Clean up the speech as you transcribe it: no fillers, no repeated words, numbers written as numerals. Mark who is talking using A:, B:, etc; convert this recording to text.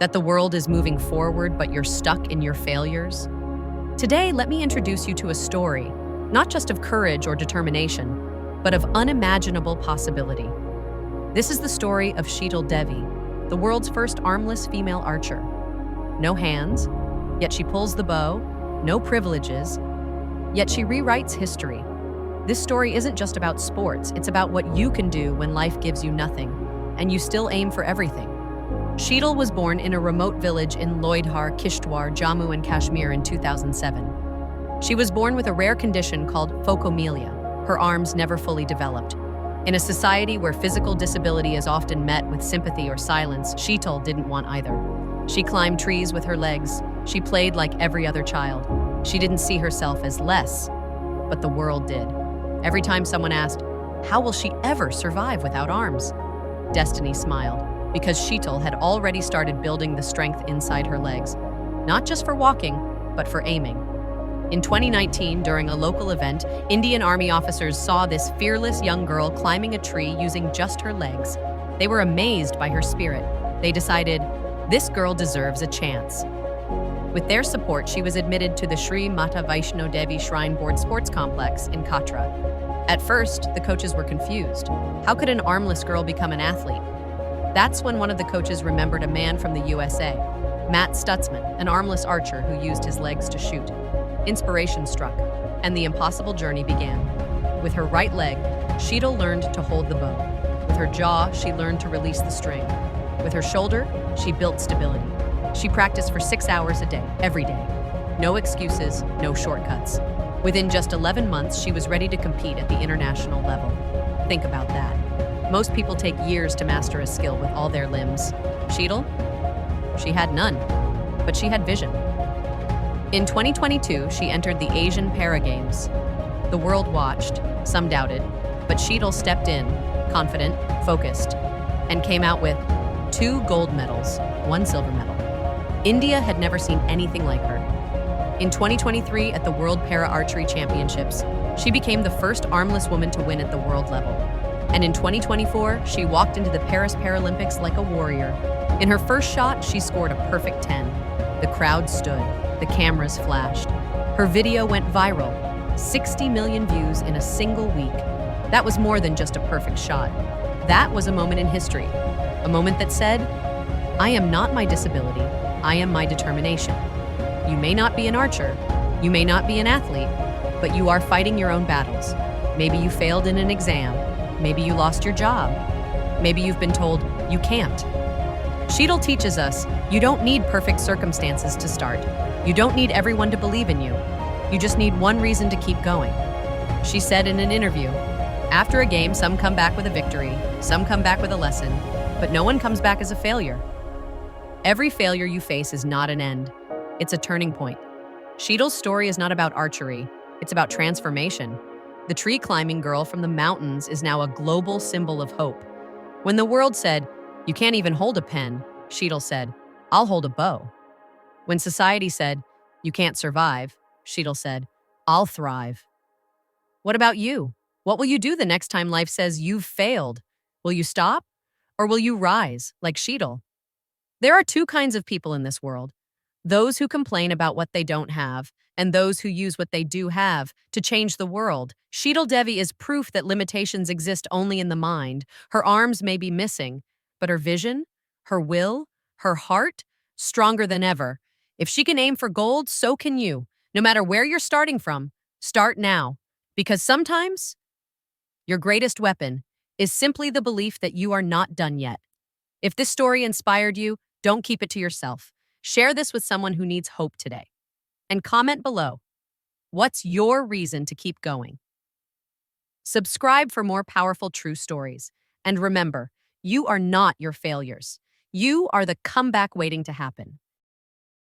A: That the world is moving forward, but you're stuck in your failures? Today, let me introduce you to a story, not just of courage or determination, but of unimaginable possibility. This is the story of Sheetal Devi, the world's first armless female archer. No hands, yet she pulls the bow, no privileges, yet she rewrites history. This story isn't just about sports, it's about what you can do when life gives you nothing, and you still aim for everything. Sheetal was born in a remote village in Loidhar, Kishtwar, Jammu and Kashmir in 2007. She was born with a rare condition called phocomelia, her arms never fully developed. In a society where physical disability is often met with sympathy or silence, Sheetal didn't want either. She climbed trees with her legs. She played like every other child. She didn't see herself as less, but the world did. Every time someone asked, how will she ever survive without arms? Destiny smiled, because Sheetal had already started building the strength inside her legs, not just for walking, but for aiming. In 2019, during a local event, Indian Army officers saw this fearless young girl climbing a tree using just her legs. They were amazed by her spirit. They decided, this girl deserves a chance. With their support, she was admitted to the Sri Motivational Devi Shrine Board Sports Complex in Katra. At first, the coaches were confused. How could an armless girl become an athlete? That's when one of the coaches remembered a man from the USA, Matt Stutzman, an armless archer who used his legs to shoot. Inspiration struck, and the impossible journey began. With her right leg, Sheetal learned to hold the bow. With her jaw, she learned to release the string. With her shoulder, she built stability. She practiced for 6 hours a day, every day. No excuses, no shortcuts. Within just 11 months, she was ready to compete at the international level. Think about that. Most people take years to master a skill with all their limbs. Sheetal? She had none, but she had vision. In 2022, she entered the Asian Para Games. The world watched, some doubted, but Sheetal stepped in, confident, focused, and came out with 2 gold medals, 1 silver medal. India had never seen anything like her. In 2023, at the World Para-Archery Championships, she became the first armless woman to win at the world level. And in 2024, she walked into the Paris Paralympics like a warrior. In her first shot, she scored a perfect 10. The crowd stood. The cameras flashed. Her video went viral. 60 million views in a single week. That was more than just a perfect shot. That was a moment in history. A moment that said, I am not my disability. I am my determination. You may not be an archer. You may not be an athlete, but you are fighting your own battles. Maybe you failed in an exam. Maybe you lost your job. Maybe you've been told you can't. Sheetal teaches us you don't need perfect circumstances to start. You don't need everyone to believe in you. You just need one reason to keep going. She said in an interview, after a game, some come back with a victory, some come back with a lesson, but no one comes back as a failure. Every failure you face is not an end. It's a turning point. Sheetal's story is not about archery. It's about transformation. The tree climbing girl from the mountains is now a global symbol of hope. When the world said, you can't even hold a pen, Sheetal said, I'll hold a bow. When society said, you can't survive, Sheetal said, I'll thrive. What about you? What will you do the next time life says you've failed? Will you stop? Or will you rise, like Sheetal? There are 2 kinds of people in this world. Those who complain about what they don't have, and those who use what they do have to change the world. Sheetal Devi is proof that limitations exist only in the mind. Her arms may be missing, but her vision, her will, her heart, stronger than ever. If she can aim for gold, so can you. No matter where you're starting from, start now. Because sometimes, your greatest weapon is simply the belief that you are not done yet. If this story inspired you, don't keep it to yourself. Share this with someone who needs hope today. And comment below, what's your reason to keep going? Subscribe for more powerful true stories. And remember, you are not your failures. You are the comeback waiting to happen.